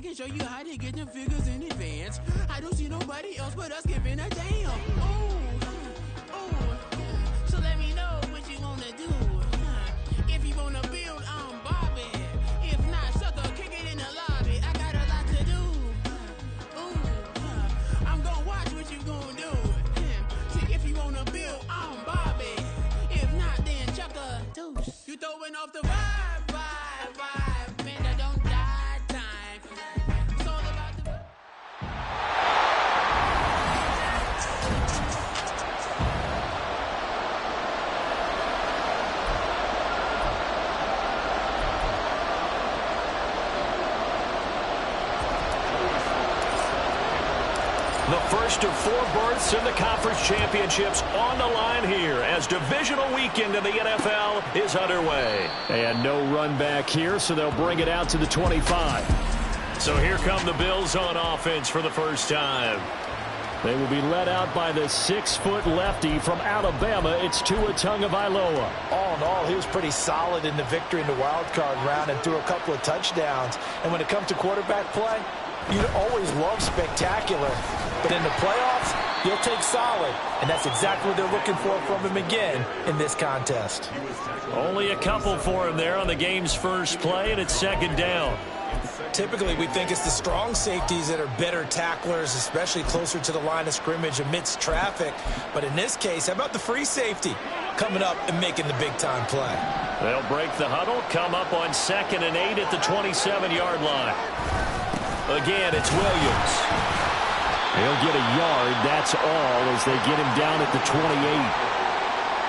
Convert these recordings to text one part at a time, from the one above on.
can show you how to get the figures in advance. I don't see nobody else but us giving a damn. So let me know what you wanna do. If you wanna build, I'm Bobby. If not, sucker, kick it in the lobby. I got a lot to do. I'm gonna watch what you gonna do. See, if you wanna build, I'm Bobby. If not, then chuck a deuce. You throwing off the vibe. Man, I don't die time. It's all about the... The first of 4 berths in the conference championships on the line here as divisional weekend in the NFL is underway. And no run back here, so they'll bring it out to the 25. So here come the Bills on offense for the first time. They will be led out by the 6-foot lefty from Alabama. It's Tua Tagovailoa. All in all, he was pretty solid in the victory in the wild card round and threw a couple of touchdowns. And when it comes to quarterback play, you'd always love spectacular. But in the playoffs, you'll take solid. And that's exactly what they're looking for from him again in this contest. Only a couple for him there on the game's first play, and it's second down. Typically, we think it's the strong safeties that are better tacklers, especially closer to the line of scrimmage amidst traffic. But in this case, how about the free safety coming up and making the big-time play? They'll break the huddle, come up on 2nd and 8 at the 27-yard line. Again, it's Williams. He'll get a yard, that's all, as they get him down at the 28.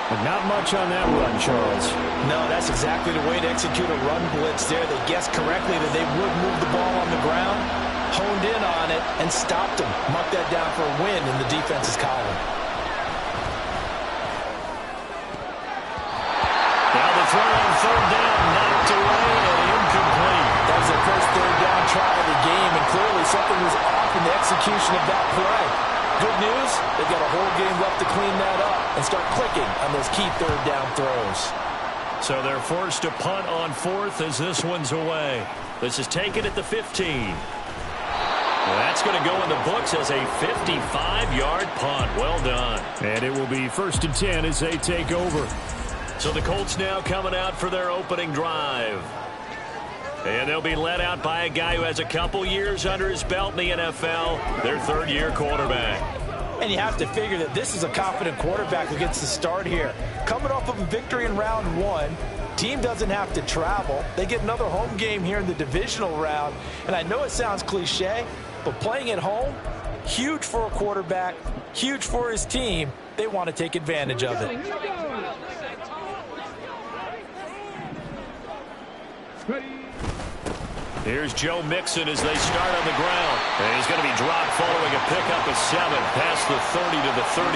But not much on that run, Charles. No, that's exactly the way to execute a run blitz there. They guessed correctly that they would move the ball on the ground, honed in on it, and stopped him. Mark that down for a win in the defense's column. Now the throw on 3rd down, knocked away and incomplete. That was their first 3rd down try of the game, and clearly something was off in the execution of that play. Good news, they've got a whole game left to clean that up and start clicking on those key 3rd down throws. So they're forced to punt on 4th as this one's away. This is taken at the 15. Well, that's going to go in the books as a 55-yard punt. Well done. And it will be 1st and 10 as they take over. So the Colts now coming out for their opening drive. And they'll be led out by a guy who has a couple years under his belt in the NFL, their 3rd-year quarterback. And you have to figure that this is a confident quarterback who gets the start here. Coming off of a victory in round 1, team doesn't have to travel. They get another home game here in the divisional round. And I know it sounds cliche, but playing at home, huge for a quarterback, huge for his team. They want to take advantage of it. Here's Joe Mixon as they start on the ground. And he's going to be dropped following a pickup of 7 past the 30 to the 32.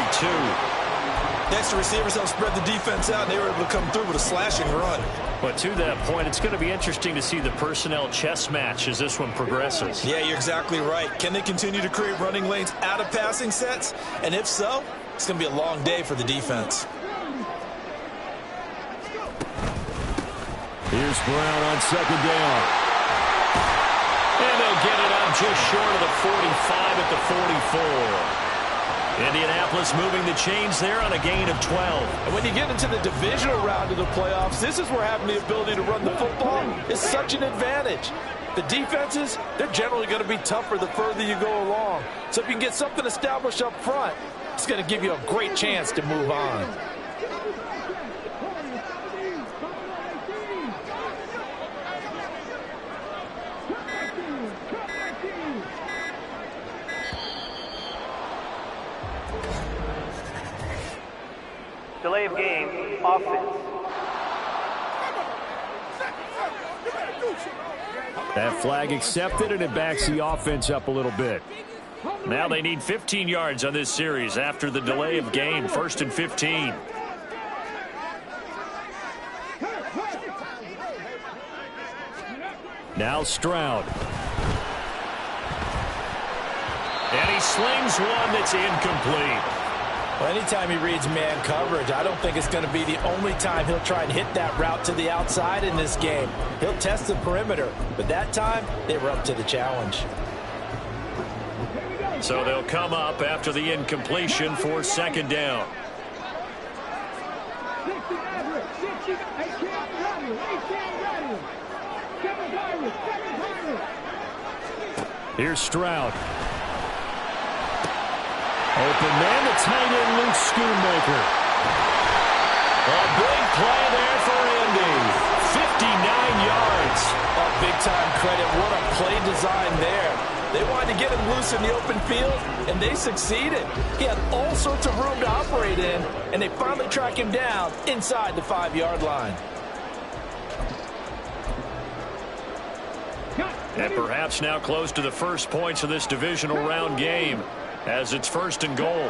Next, the receivers help spread the defense out, and they were able to come through with a slashing run. But to that point, it's going to be interesting to see the personnel chess match as this one progresses. Yeah, you're exactly right. Can they continue to create running lanes out of passing sets? And if so, it's going to be a long day for the defense. Here's Brown on 2nd down. And they'll get it up just short of the 45 at the 44. Indianapolis moving the chains there on a gain of 12. And when you get into the divisional round of the playoffs, this is where having the ability to run the football is such an advantage. The defenses, they're generally going to be tougher the further you go along. So if you can get something established up front, it's going to give you a great chance to move on. Delay of game, offense. That flag accepted, and it backs the offense up a little bit. Now they need 15 yards on this series after the delay of game. 1st and 15. Now Stroud. And he slings one that's incomplete. Well, anytime he reads man coverage, I don't think it's going to be the only time he'll try and hit that route to the outside in this game. He'll test the perimeter, but that time they were up to the challenge. So they'll come up after the incompletion for second down. Here's Stroud. Open man, the tight end, Luke Schoonmaker. A big play there for Indy. 59 yards. Oh, big-time credit. What a play design there. They wanted to get him loose in the open field, and they succeeded. He had all sorts of room to operate in, and they finally track him down inside the 5-yard line. And perhaps now close to the first points of this divisional round game as it's 1st and goal.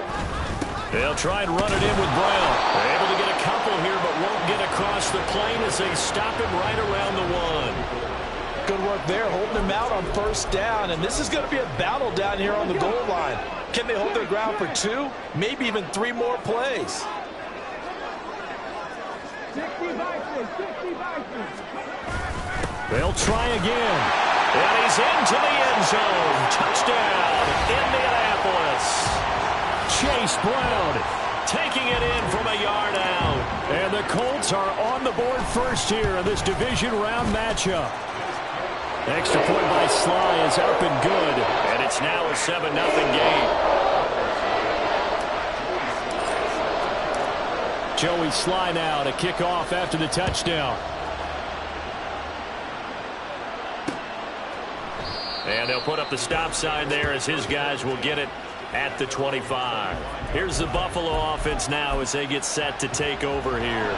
They'll try and run it in with Brown. They're able to get a couple here, but won't get across the plane as they stop him right around the 1. Good work there, holding him out on 1st down, and this is going to be a battle down here on the goal line. Can they hold their ground for 2, maybe even 3 more plays? They'll try again. And he's into the end zone. Touchdown, Indianapolis. Chase Brown Taking it in from a yard out. And the Colts are on the board first here in this division round matchup. Extra point by Sly is up and good. And it's now a 7-0 game. Joey Sly now to kick off after the touchdown. And they'll put up the stop sign there as his guys will get it at the 25. Here's the Buffalo offense now as they get set to take over here.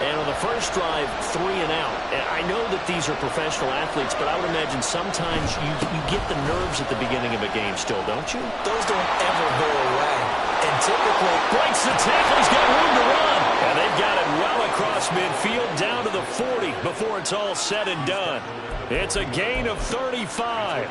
And on the first drive, 3 and out. I know that these are professional athletes, but I would imagine sometimes you get the nerves at the beginning of a game still, don't you? Those don't ever go away. And typically, breaks the tackle. He's got room to run. And they've got it well across midfield down to the 40 before it's all said and done. It's a gain of 35.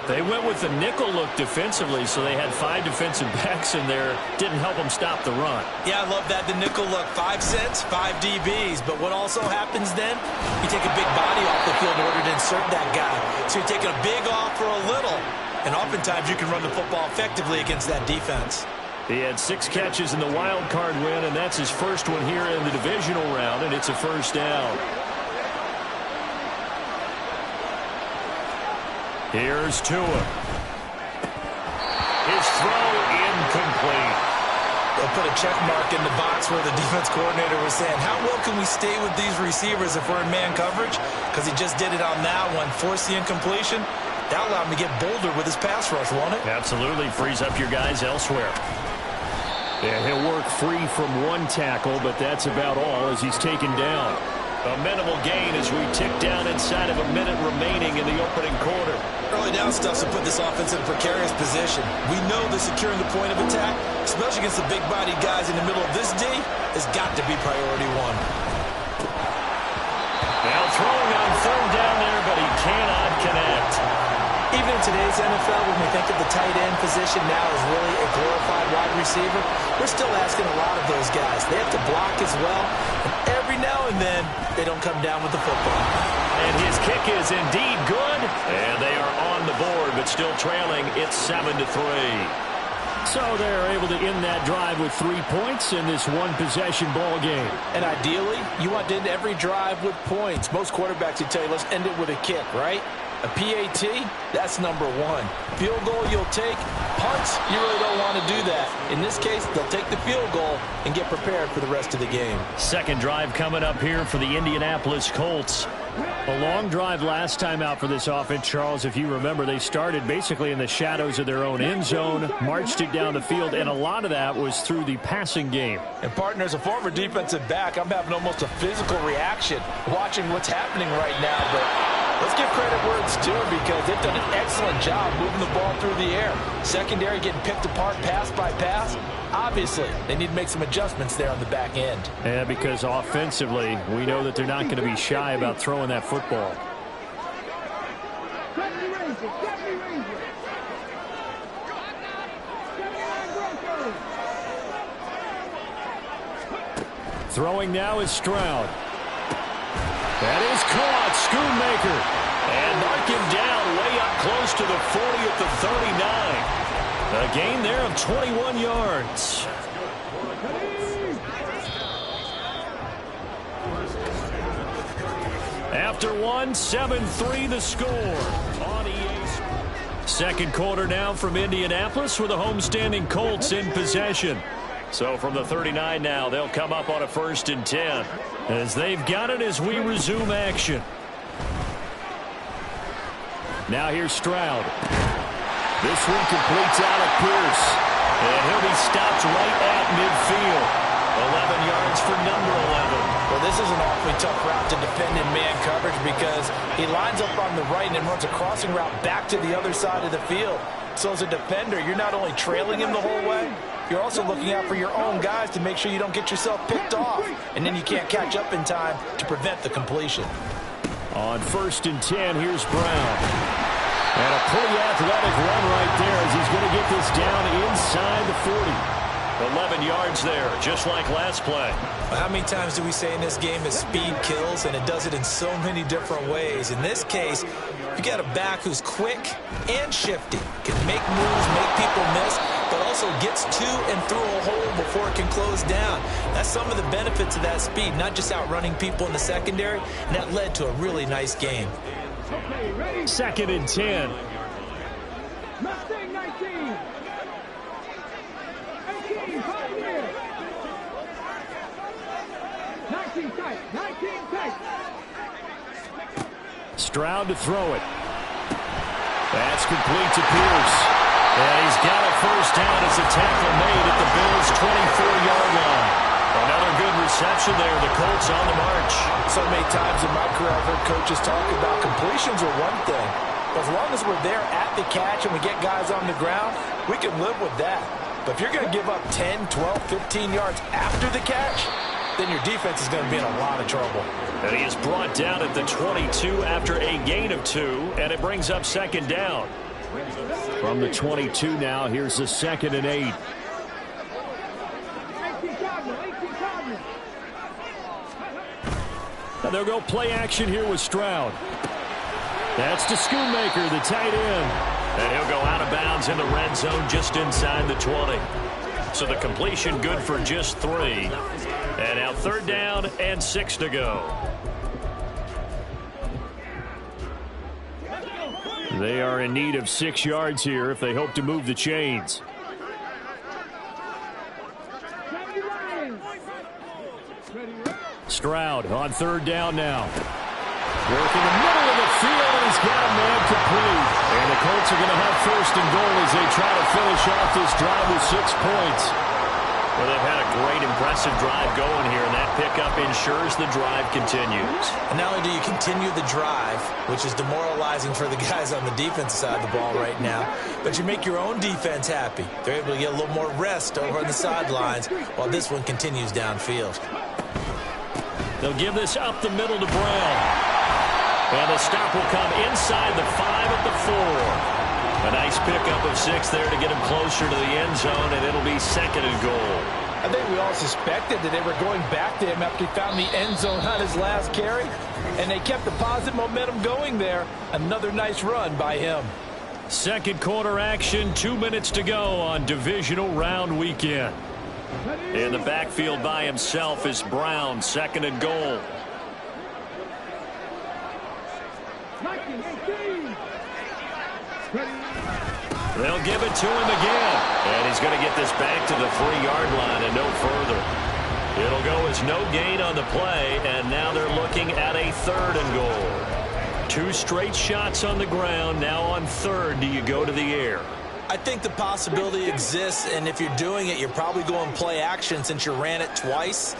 They went with the nickel look defensively, so they had 5 defensive backs in there. Didn't help them stop the run. Yeah, I love that, the nickel look. 5 cents, 5 DBs. But what also happens then, you take a big body off the field in order to insert that guy. So you're taking a big off for a little. And oftentimes you can run the football effectively against that defense. He had 6 catches in the wild card win, and that's his first one here in the divisional round, and it's a 1st down. Here's Tua. His throw incomplete. They'll put a check mark in the box where the defense coordinator was saying, how well can we stay with these receivers if we're in man coverage? Because he just did it on that one, forced the incompletion. That allowed him to get bolder with his pass rush, won't it? Absolutely. Frees up your guys elsewhere. Yeah, he'll work free from 1 tackle, but that's about all as he's taken down. A minimal gain as we tick down inside of a minute remaining in the opening quarter. Early down stuff to put this offense in a precarious position. We know that securing the point of attack, especially against the big-bodied guys in the middle of this D, has got to be priority 1. Now throwing on 3rd down there, but he cannot connect. Even in today's NFL, when we think of the tight end position now as really a glorified wide receiver, we're still asking a lot of those guys. They have to block as well, and every now and then, they don't come down with the football. And his kick is indeed good, and they are on the board, but still trailing. It's 7-3. So they're able to end that drive with 3 points in this one-possession ball game. And ideally, you want to end every drive with points. Most quarterbacks would tell you, let's end it with a kick, right? A PAT, that's number 1. Field goal you'll take. Punts, you really don't want to do that. In this case, they'll take the field goal and get prepared for the rest of the game. Second drive coming up here for the Indianapolis Colts. A long drive last time out for this offense, Charles. If you remember, they started basically in the shadows of their own end zone, marched it down the field, and a lot of that was through the passing game. And, partner, as a former defensive back, I'm having almost a physical reaction watching what's happening right now. But let's give credit where it's due because they've done an excellent job moving the ball through the air. Secondary getting picked apart pass by pass. Obviously, they need to make some adjustments there on the back end. Yeah, because offensively, we know that they're not going to be shy about throwing that football. Throwing now is Stroud. That is caught. Schoonmaker. And mark him down way up close to the 40 at the 39. A gain there of 21 yards. After one, 7-3 the score on EA. Second quarter now from Indianapolis with the homestanding Colts in possession. So from the 39 now, they'll come up on a 1st and 10 as they've got it as we resume action. Now here's Stroud. This one completes out of Pierce. And he'll be stopped right at midfield. 11 yards for number 11. Well, this is an awfully tough route to defend in man coverage because he lines up on the right and then runs a crossing route back to the other side of the field. So as a defender, you're not only trailing him the whole way, you're also looking out for your own guys to make sure you don't get yourself picked off. And then you can't catch up in time to prevent the completion. On 1st and 10, here's Brown. And a pretty athletic run right there as he's going to get this down inside the 40. 11 yards there, just like last play. How many times do we say in this game that speed kills, and it does it in so many different ways? In this case, you got a back who's quick and shifty, can make moves, make people miss, but also gets to and through a hole before it can close down. That's some of the benefits of that speed, not just outrunning people in the secondary, and that led to a really nice game. 2nd and 10. Mustang 19. 18, 5 years. 19 tight, 19 tight. Stroud to throw it. That's complete to Pierce. And he's got a 1st down as a tackle made at the Bills' 24-yard line. Another good reception there. The Colts on the march. So many times in my career I've heard coaches talk about completions are one thing. But as long as we're there at the catch and we get guys on the ground, we can live with that. But if you're going to give up 10, 12, 15 yards after the catch, then your defense is going to be in a lot of trouble. And he is brought down at the 22 after a gain of 2, and it brings up 2nd down. From the 22 now, here's the 2nd and 8. And they'll go play action here with Stroud. That's to Schoonmaker, the tight end. And he'll go out of bounds in the red zone just inside the 20. So the completion good for just 3. And now 3rd down and 6 to go. They are in need of 6 yards here if they hope to move the chains. Stroud on 3rd down now. Working the middle of the field, and he's got a man complete. And the Colts are going to have 1st and goal as they try to finish off this drive with 6 points. Well, they've had a great, impressive drive going here, and that pickup ensures the drive continues. And not only do you continue the drive, which is demoralizing for the guys on the defensive side of the ball right now, but you make your own defense happy. They're able to get a little more rest over on the sidelines while this one continues downfield. They'll give this up the middle to Brown. And the stop will come inside the 5 at the 4. A nice pickup of 6 there to get him closer to the end zone, and it'll be 2nd and goal. I think we all suspected that they were going back to him after he found the end zone on his last carry, and they kept the positive momentum going there. Another nice run by him. 2nd quarter action, 2 minutes to go on divisional round weekend. In the backfield by himself is Brown, 2nd and goal. They'll give it to him again. And he's going to get this back to the 3-yard line and no further. It'll go as no gain on the play, and now they're looking at a 3rd and goal. 2 straight shots on the ground. Now on 3rd, do you go to the air? I think the possibility exists, and if you're doing it, you're probably going play action since you ran it twice.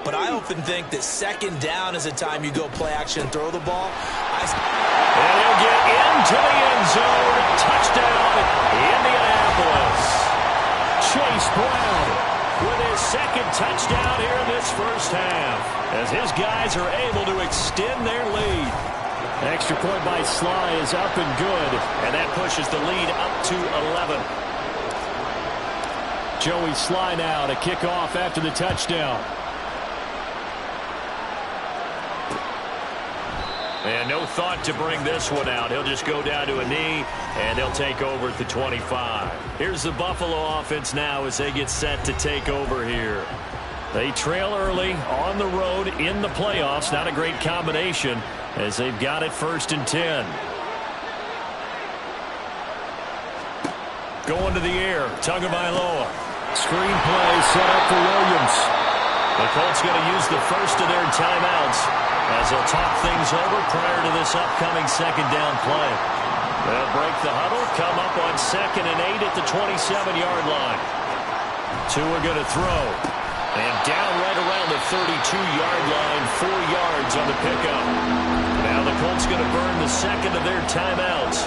But I often think that 2nd down is the time you go play action and throw the ball. And he'll get into the end zone. Touchdown, Indianapolis. Chase Brown with his 2nd touchdown here in this 1st half, as his guys are able to extend their lead. Extra point by Sly is up and good, and that pushes the lead up to 11. Joey Sly now to kick off after the touchdown. And no thought to bring this one out. He'll just go down to a knee, and they'll take over at the 25. Here's the Buffalo offense now as they get set to take over here. They trail early on the road in the playoffs. Not a great combination as they've got it 1st and 10. Going to the air, Tagovailoa. Screen play set up for Williams. The Colts going to use the first of their timeouts as they'll talk things over prior to this upcoming 2nd down play. They'll break the huddle, come up on 2nd and 8 at the 27-yard line. Tua going to throw. And down right around the 32-yard line, 4 yards on the pickup. Now the Colts going to burn the 2nd of their timeouts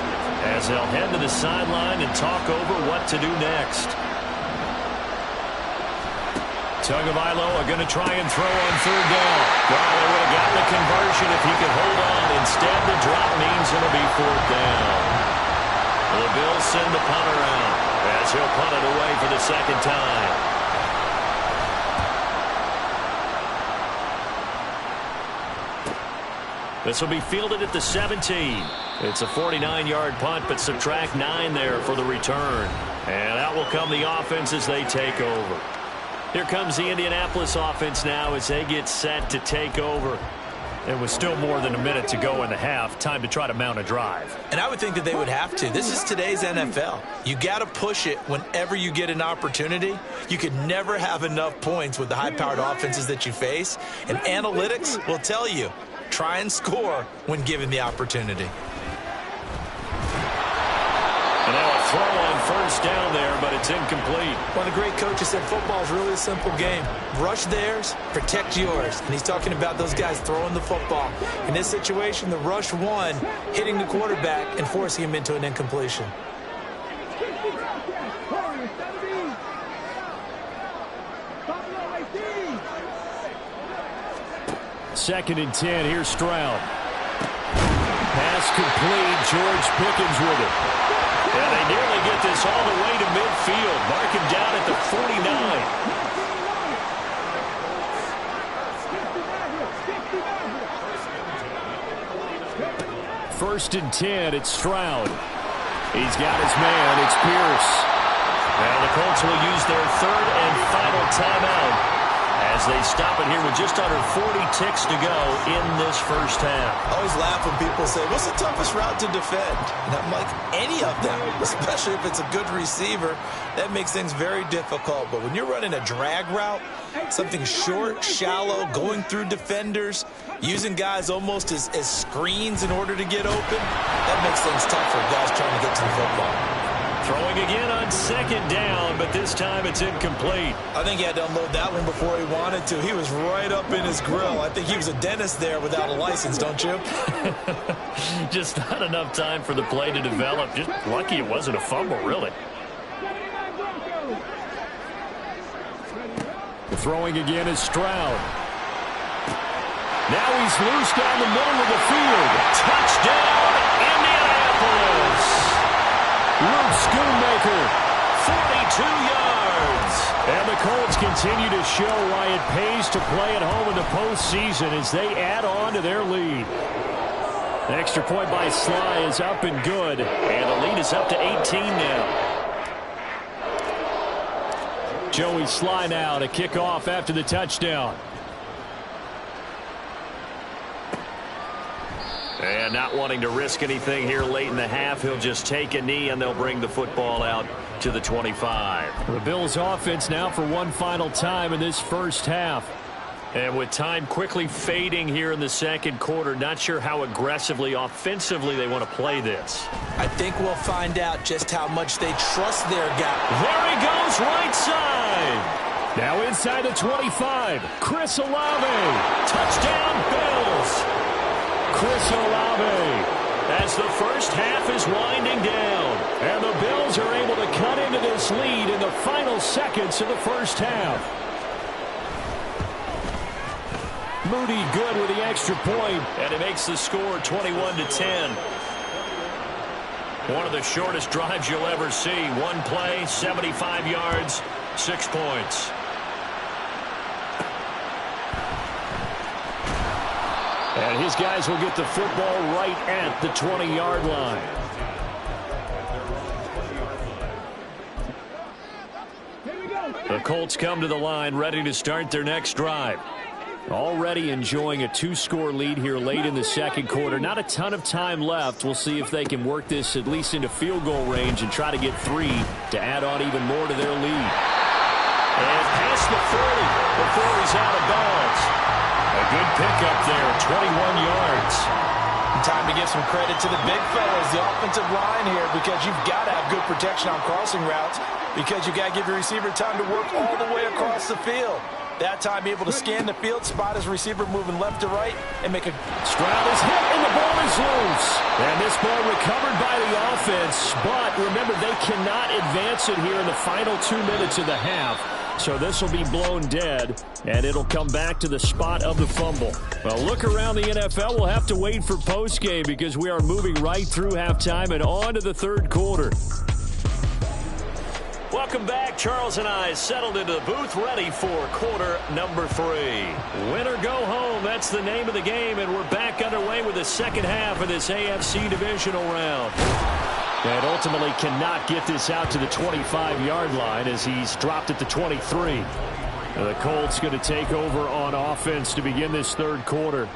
as they'll head to the sideline and talk over what to do next. Tagovailoa going to try and throw on 3rd down. Well, they would have gotten the conversion if he could hold on. Instead, the drop means it'll be 4th down. The Bills send the punter out as he'll punt it away for the 2nd time. This will be fielded at the 17. It's a 49-yard punt, but subtract 9 there for the return. And out will come the offense as they take over. Here comes the Indianapolis offense now as they get set to take over. It was still more than a minute to go in the half. Time to try to mount a drive. And I would think that they would have to. This is today's NFL. You got to push it whenever you get an opportunity. You could never have enough points with the high-powered offenses that you face. And analytics will tell you, try and score when given the opportunity. And now a throw on 1st down there, but it's incomplete. One of the great coaches said football is really a simple game. Rush theirs, protect yours. And he's talking about those guys throwing the football. In this situation, the rush one, hitting the quarterback and forcing him into an incompletion. 2nd and 10. Here's Stroud. Pass complete. George Pickens with it. And they nearly get this all the way to midfield. Mark him down at the 49. 1st and 10. It's Stroud. He's got his man. It's Pierce. Now the Colts will use their 3rd and final timeout as they stop it here with just under 40 ticks to go in this 1st half. I always laugh when people say, what's the toughest route to defend? And I'm like, any of them, especially if it's a good receiver. That makes things very difficult. But when you're running a drag route, something short, shallow, going through defenders, using guys almost as screens in order to get open, that makes things tough for guys trying to get to the football. Throwing again on 2nd down, but this time it's incomplete. I think he had to unload that one before he wanted to. He was right up in his grill. I think he was a dentist there without a license, don't you? Just not enough time for the play to develop. Just lucky it wasn't a fumble, really. Throwing again is Stroud. Now he's loose down the middle of the field. Touchdown, Indianapolis! Luke Schoonmaker, 42 yards. And the Colts continue to show why it pays to play at home in the postseason as they add on to their lead. The extra point by Sly is up and good. And the lead is up to 18 now. Joey Sly now to kick off after the touchdown. And not wanting to risk anything here late in the half, he'll just take a knee and they'll bring the football out to the 25. The Bills offense now for one final time in this 1st half. And with time quickly fading here in the 2nd quarter, not sure how aggressively, offensively they want to play this. I think we'll find out just how much they trust their guy. There he goes, right side. Now inside the 25, Chris Olave. Touchdown, Bills. Chris Olave as the 1st half is winding down. And the Bills are able to cut into this lead in the final seconds of the 1st half. Moody good with the extra point, and it makes the score 21-10. One of the shortest drives you'll ever see. One play, 75 yards, 6 points. And his guys will get the football right at the 20-yard line. The Colts come to the line ready to start their next drive. Already enjoying a 2-score lead here late in the second quarter. Not a ton of time left. We'll see if they can work this at least into field goal range and try to get 3 to add on even more to their lead. And past the 40 before he's out of bounds. A good pickup there, 21 yards. Time to give some credit to the big fellas, the offensive line here, because you've got to have good protection on crossing routes, because you've got to give your receiver time to work all the way across the field. That time able to scan the field, spot his receiver moving left to right, and make a... Stroud is hit, and the ball is loose. And this ball recovered by the offense, but remember, they cannot advance it here in the final 2 minutes of the half. So this will be blown dead, and it'll come back to the spot of the fumble. Well, look around the NFL. We'll have to wait for postgame because we are moving right through halftime and on to the third quarter. Welcome back. Charles and I settled into the booth ready for quarter number 3. Win or go home, that's the name of the game, and we're back underway with the second half of this AFC divisional round. And ultimately cannot get this out to the 25-yard line as he's dropped at the 23. The Colts going to take over on offense to begin this third quarter.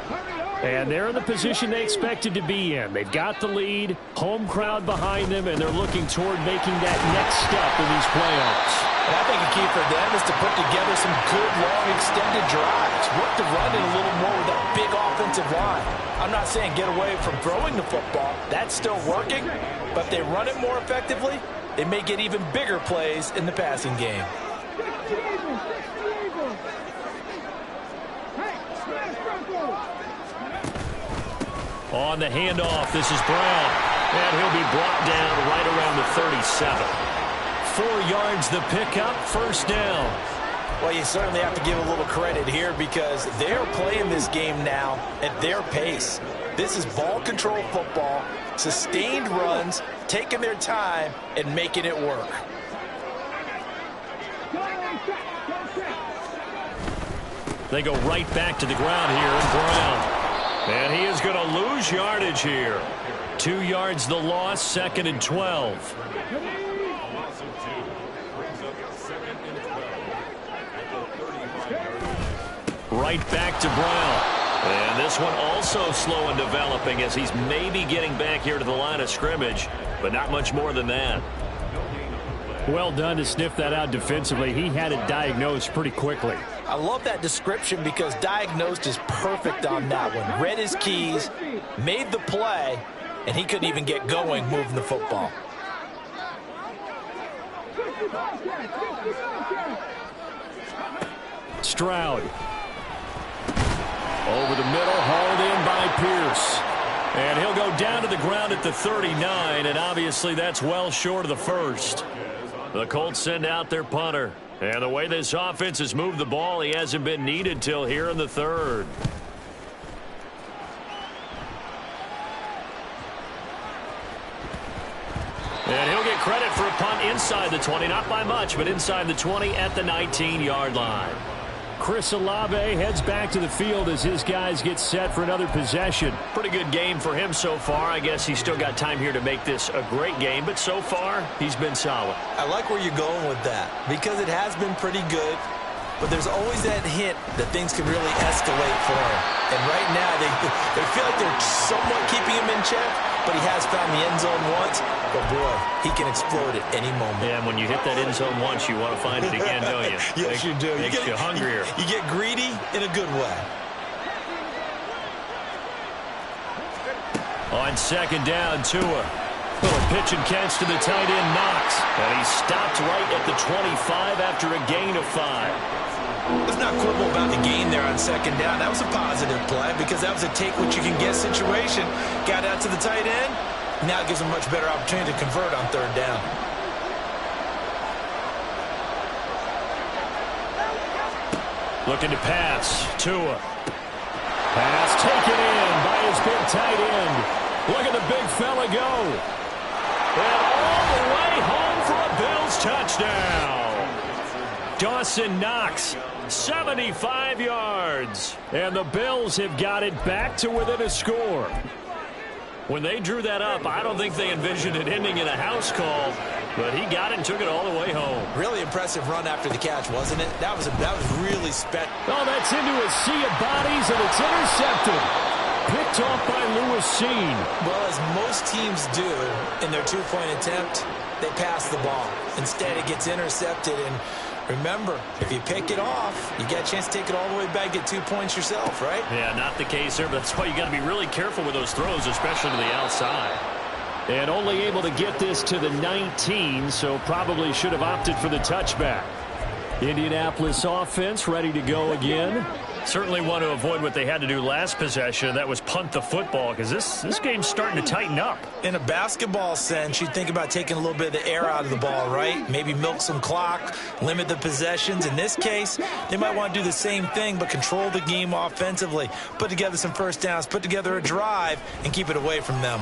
And they're in the position they expected to be in. They've got the lead, home crowd behind them, and they're looking toward making that next step in these playoffs. And I think a key for them is to put together some good, long, extended drives. Work the run in a little more with that big offensive line. I'm not saying get away from throwing the football. That's still working. But if they run it more effectively, they may get even bigger plays in the passing game. On the handoff, this is Brown. And he'll be brought down right around the 37. 4 yards the pickup, first down. Well, you certainly have to give a little credit here because they're playing this game now at their pace. This is ball control football, sustained runs, taking their time, and making it work. They go right back to the ground here in Brown. And he is going to lose yardage here. 2 yards the loss, 2nd and 12. Right back to Brown. And this one also slow in developing as he's maybe getting back here to the line of scrimmage, but not much more than that. Well done to sniff that out defensively. He had it diagnosed pretty quickly. I love that description because diagnosed is perfect on that one. Read his keys, made the play, and he couldn't even get going moving the football. Stroud. Over the middle, hauled in by Pierce. And he'll go down to the ground at the 39, and obviously that's well short of the first. The Colts send out their punter. And the way this offense has moved the ball, he hasn't been needed till here in the third. And he'll get credit for a punt inside the 20, not by much, but inside the 20 at the 19-yard line. Chris Olave heads back to the field as his guys get set for another possession. Pretty good game for him so far. I guess he's still got time here to make this a great game, but so far, he's been solid. I like where you're going with that because it has been pretty good, but there's always that hint that things can really escalate for him. And right now, they feel like they're somewhat keeping him in check, but he has found the end zone once. But, boy, he can explode at any moment. Yeah, and when you hit that end zone once, you want to find it again, don't you? Yes, you do. Makes you hungrier. You get greedy in a good way. On second down, Tua. Little pitch and catch to the tight end, Knox. And he stopped right at the 25 after a gain of 5. Let's not quibble about the gain there on second down. That was a positive play because that was a take-what-you-can-get situation. Got out to the tight end. Now it gives him a much better opportunity to convert on third down. Looking to pass. Tua. Pass taken in by his big tight end. Look at the big fella go. And all the way home for a Bills touchdown. Dawson Knox, 75 yards. And the Bills have got it back to within a score. When they drew that up, I don't think they envisioned it ending in a house call, but he got it and took it all the way home. Really impressive run after the catch, wasn't it? That was really Oh, that's into a sea of bodies, and it's intercepted. Picked off by Lewis Cine. Well, as most teams do in their two-point attempt, they pass the ball. Instead, it gets intercepted, and remember, if you pick it off, you get a chance to take it all the way back, get 2 points yourself, right? Yeah, not the case here, but that's why you got to be really careful with those throws, especially to the outside. And only able to get this to the 19, so probably should have opted for the touchback. Indianapolis offense ready to go again. Certainly want to avoid what they had to do last possession. That was punt the football, because this game's starting to tighten up. In a basketball sense, you think about taking a little bit of the air out of the ball, right? Maybe milk some clock, limit the possessions. In this case, they might want to do the same thing, but control the game offensively. Put together some first downs, put together a drive, and keep it away from them.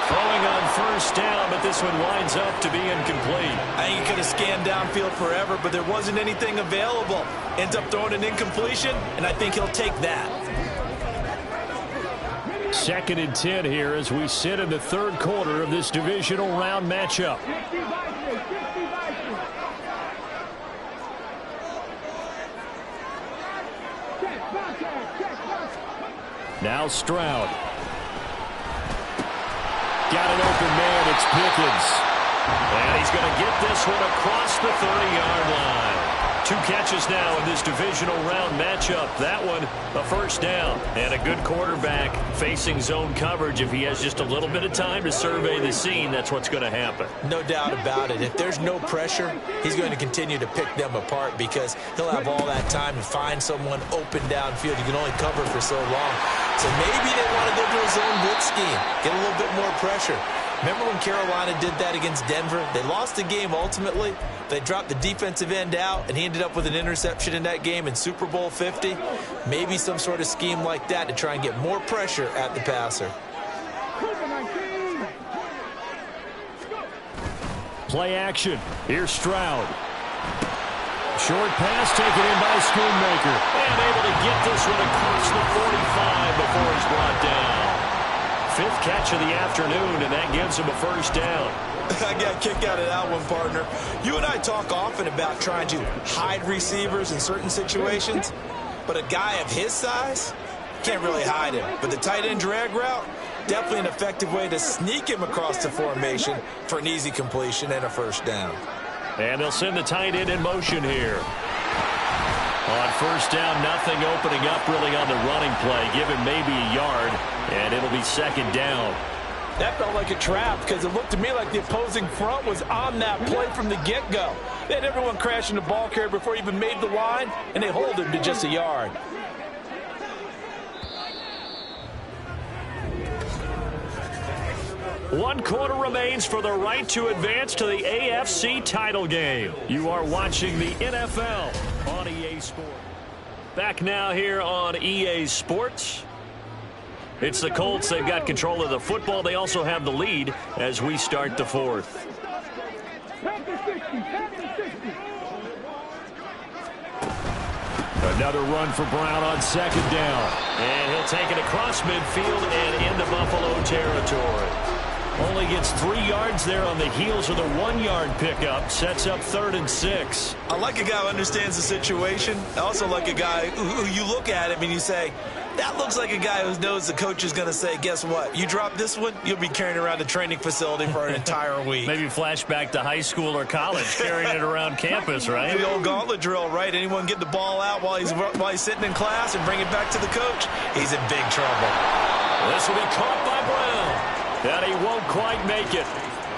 Throwing on first down, but this one winds up to be incomplete. I think he could have scanned downfield forever, but there wasn't anything available. Ends up throwing an incompletion, and I think he'll take that. 2nd and 10 here as we sit in the third quarter of this divisional round matchup. Now Stroud. Got an open man. It's Pickens. And he's going to get this one across the 30-yard line. 2 catches now in this divisional round matchup. That one, a first down. And a good quarterback facing zone coverage. If he has just a little bit of time to survey the scene, that's what's going to happen. No doubt about it. If there's no pressure, he's going to continue to pick them apart because he'll have all that time to find someone open downfield. You can only cover for so long. So maybe they want to go to a zone blitz scheme, get a little bit more pressure. Remember when Carolina did that against Denver? They lost the game ultimately. They dropped the defensive end out, and he ended up with an interception in that game in Super Bowl 50. Maybe some sort of scheme like that to try and get more pressure at the passer. Play action. Here's Stroud. Short pass taken in by Schoonmaker. And able to get this one across the 45 before he's brought down. 5th catch of the afternoon, and that gives him a first down. I got a kick out of that one, partner. You and I talk often about trying to hide receivers in certain situations, but a guy of his size can't really hide him. But the tight end drag route, definitely an effective way to sneak him across the formation for an easy completion and a first down. And they'll send the tight end in motion here. On first down, nothing opening up really on the running play. Give him maybe a yard, and it'll be 2nd down. That felt like a trap because it looked to me like the opposing front was on that play from the get-go. They had everyone crashing the ball carrier before he even made the line, and they hold him to just a yard. One quarter remains for the right to advance to the AFC title game. You are watching the NFL on EA Sports. Back now here on EA Sports. It's the Colts. They've got control of the football. They also have the lead as we start the 4th. Another run for Brown on 2nd down. And he'll take it across midfield and into Buffalo territory. Only gets 3 yards there on the heels of the 1-yard pickup. Sets up 3rd and 6. I like a guy who understands the situation. I also like a guy who you look at him and you say, that looks like a guy who knows the coach is going to say, guess what? You drop this one, you'll be carrying around the training facility for an entire week. Maybe flashback to high school or college, carrying it around campus, right? The old gauntlet drill, right? Anyone get the ball out while he's sitting in class and bring it back to the coach? He's in big trouble. This will be caught by Brown. And he won't quite make it.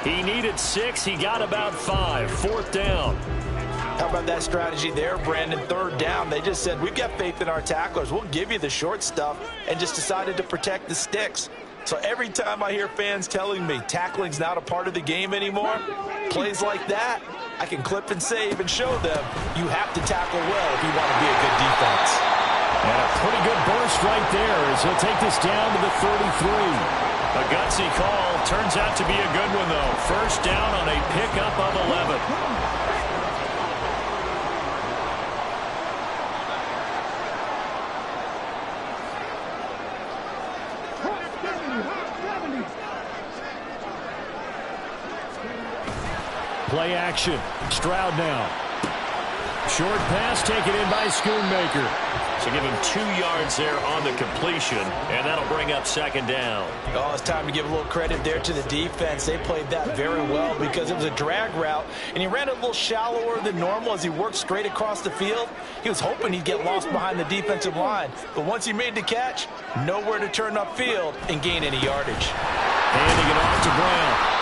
He needed 6. He got about 5. 4th down. How about that strategy there, Brandon? 3rd down. They just said, we've got faith in our tacklers. We'll give you the short stuff, and just decided to protect the sticks. So every time I hear fans telling me tackling's not a part of the game anymore, plays like that, I can clip and save and show them you have to tackle well if you want to be a good defense. And a pretty good burst right there as he'll take this down to the 33. A gutsy call. Turns out to be a good one, though. First down on a pickup of 11. Play action. Stroud now. Short pass taken in by Schoonmaker. So give him 2 yards there on the completion, and that'll bring up second down. Oh, it's time to give a little credit there to the defense. They played that very well because it was a drag route, and he ran it a little shallower than normal as he worked straight across the field. He was hoping he'd get lost behind the defensive line, but once he made the catch, nowhere to turn upfield and gain any yardage. Handing it off to Brown.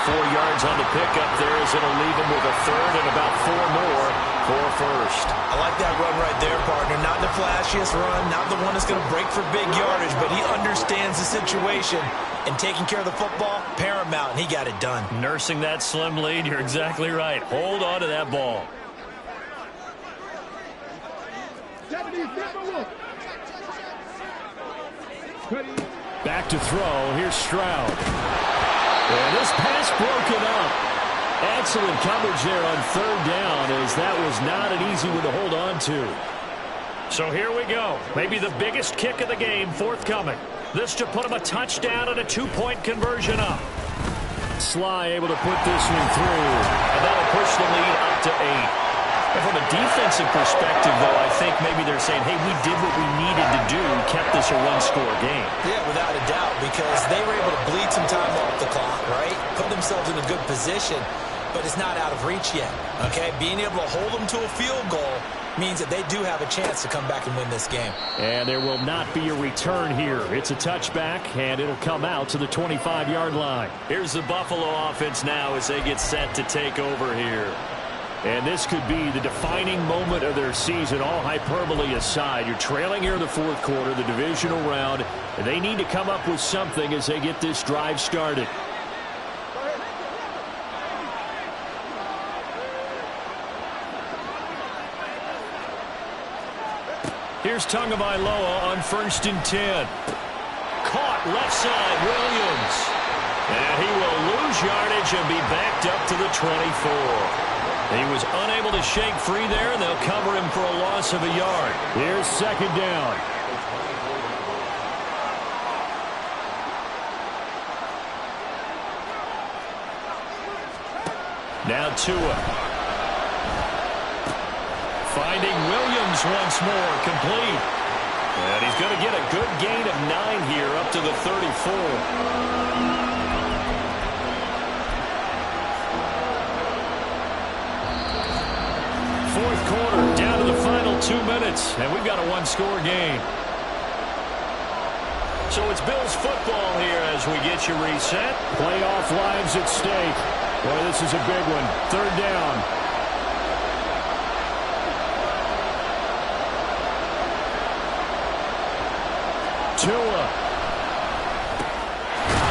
4 yards on the pickup there as it'll leave him with a third and about 4 more for first. I like that run right there, partner. Not the flashiest run, not the one that's going to break for big yardage, but he understands the situation, and taking care of the football, paramount, and he got it done. Nursing that slim lead, you're exactly right. Hold on to that ball. Back to throw. Here's Stroud. And this pass broken up. Excellent coverage there on third down, as that was not an easy one to hold on to. So here we go. Maybe the biggest kick of the game forthcoming. This to put him a touchdown and a 2-point conversion up. Sly able to put this one through, and that'll push the lead up to 8. And from a defensive perspective, though, I think maybe they're saying, hey, we did what we needed to do, kept this a one-score game. Yeah, without a doubt, because they were able to bleed some time off the clock, right? Put themselves in a good position, but it's not out of reach yet, okay? Being able to hold them to a field goal means that they do have a chance to come back and win this game. And there will not be a return here. It's a touchback, and it'll come out to the 25-yard line. Here's the Buffalo offense now as they get set to take over here. And this could be the defining moment of their season, all hyperbole aside. You're trailing here in the fourth quarter, the divisional round, and they need to come up with something as they get this drive started. Here's Tagovailoa on 1st and 10. Caught left side, Williams. And he will lose yardage and be backed up to the 24. He was unable to shake free there, and they'll cover him for a loss of a yard. Here's second down. Now Tua. Finding Williams once more, complete. And he's going to get a good gain of 9 here up to the 34. Fourth quarter, down to the final 2 minutes, and we've got a one-score game. So it's Bills football here as we get you reset. Playoff lives at stake. Boy, this is a big one. Third down. Tua.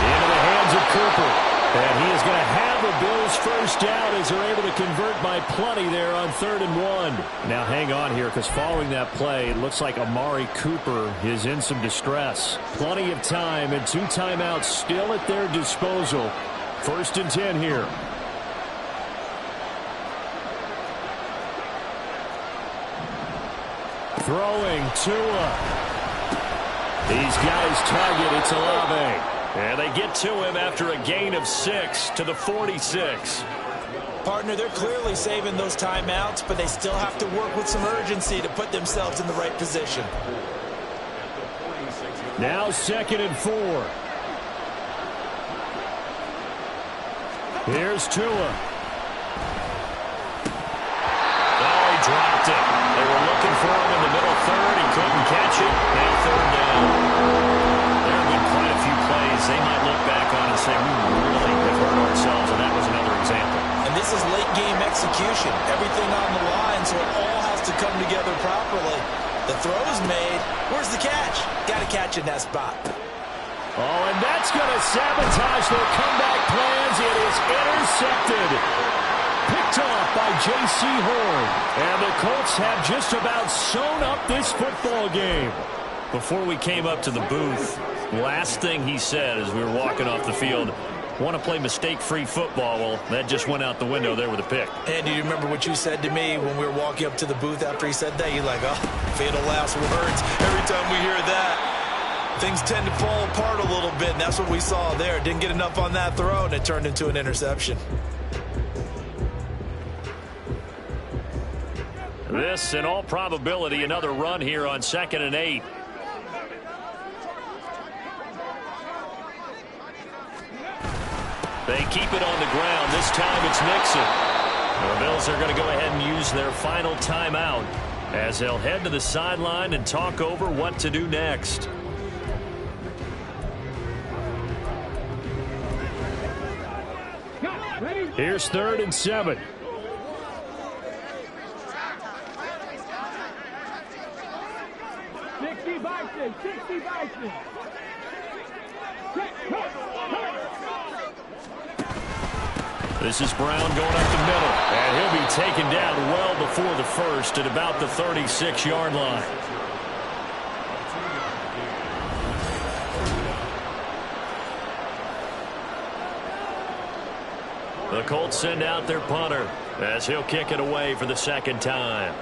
Into the hands of Cooper. And he is going to have the Bills first down as they're able to convert by plenty there on 3rd and 1. Now hang on here, because following that play, it looks like Amari Cooper is in some distress. Plenty of time and 2 timeouts still at their disposal. 1st and 10 here. Throwing Tua. He's got his target. It's Olave. And they get to him after a gain of 6 to the 46. Partner, they're clearly saving those timeouts, but they still have to work with some urgency to put themselves in the right position. Now 2nd and 4. Here's Tua. Oh, he dropped it. They were looking for him in the middle third. He couldn't catch it. Now 3rd down. There have been quite a few plays they might look back on and say, we really have hurt ourselves, and that was another example. And this is late-game execution. Everything on the line, so it all has to come together properly. The throw's made. Where's the catch? Got to catch in that spot. Oh, and that's going to sabotage their comeback plans. It is intercepted. Picked off by J.C. Horn. And the Colts have just about sewn up this football game. Before we came up to the booth, last thing he said as we were walking off the field, want to play mistake-free football. Well, that just went out the window there with a pick. And do you remember what you said to me when we were walking up to the booth after he said that? You're like, oh, fatal last words. Every time we hear that, things tend to fall apart a little bit, and that's what we saw there. Didn't get enough on that throw, and it turned into an interception. This, in all probability, another run here on 2nd and 8. They keep it on the ground. This time it's Nixon. The Bills are going to go ahead and use their final timeout as they'll head to the sideline and talk over what to do next. Here's 3rd and 7. Bison, 60 Bison. This is Brown going up the middle, and he'll be taken down well before the first at about the 36-yard line. The Colts send out their punter as he'll kick it away for the 2nd time.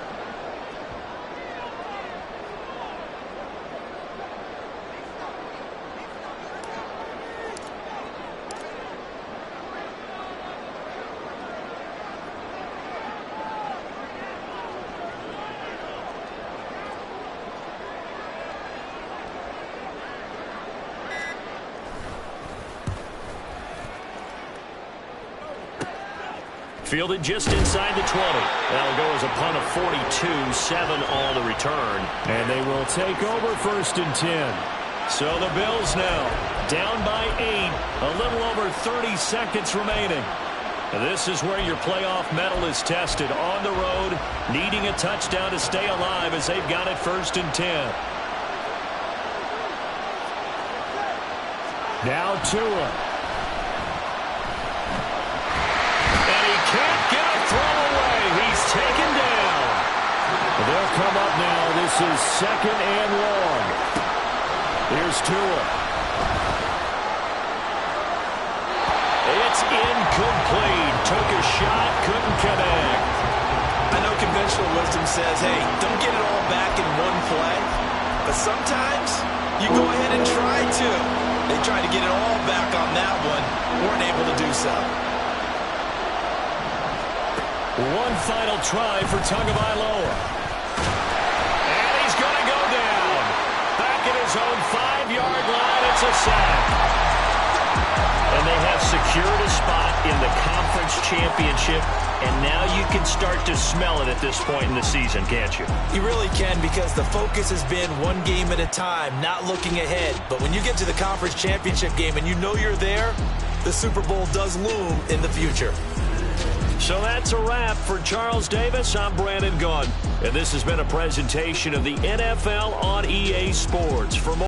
Fielded just inside the 20. That'll go as a punt of 42, 7 on the return. And they will take over 1st and 10. So the Bills now down by 8, a little over 30 seconds remaining. This is where your playoff mettle is tested on the road, needing a touchdown to stay alive as they've got it 1st and 10. Now Tua. Can't get a throw away. He's taken down. They'll come up now. This is 2nd and long. Here's Tua. It's incomplete. Took a shot, couldn't connect. I know conventional wisdom says, hey, don't get it all back in one play. But sometimes you go ahead and try to. They tried to get it all back on that one. Weren't able to do so. One final try for Tagovailoa. And he's going to go down. Back at his own 5-yard line, it's a sack. And they have secured a spot in the conference championship, and now you can start to smell it at this point in the season, can't you? You really can, because the focus has been one game at a time, not looking ahead. But when you get to the conference championship game and you know you're there, the Super Bowl does loom in the future. So that's a wrap for Charles Davis. I'm Brandon Gaudin, and this has been a presentation of the NFL on EA Sports. For more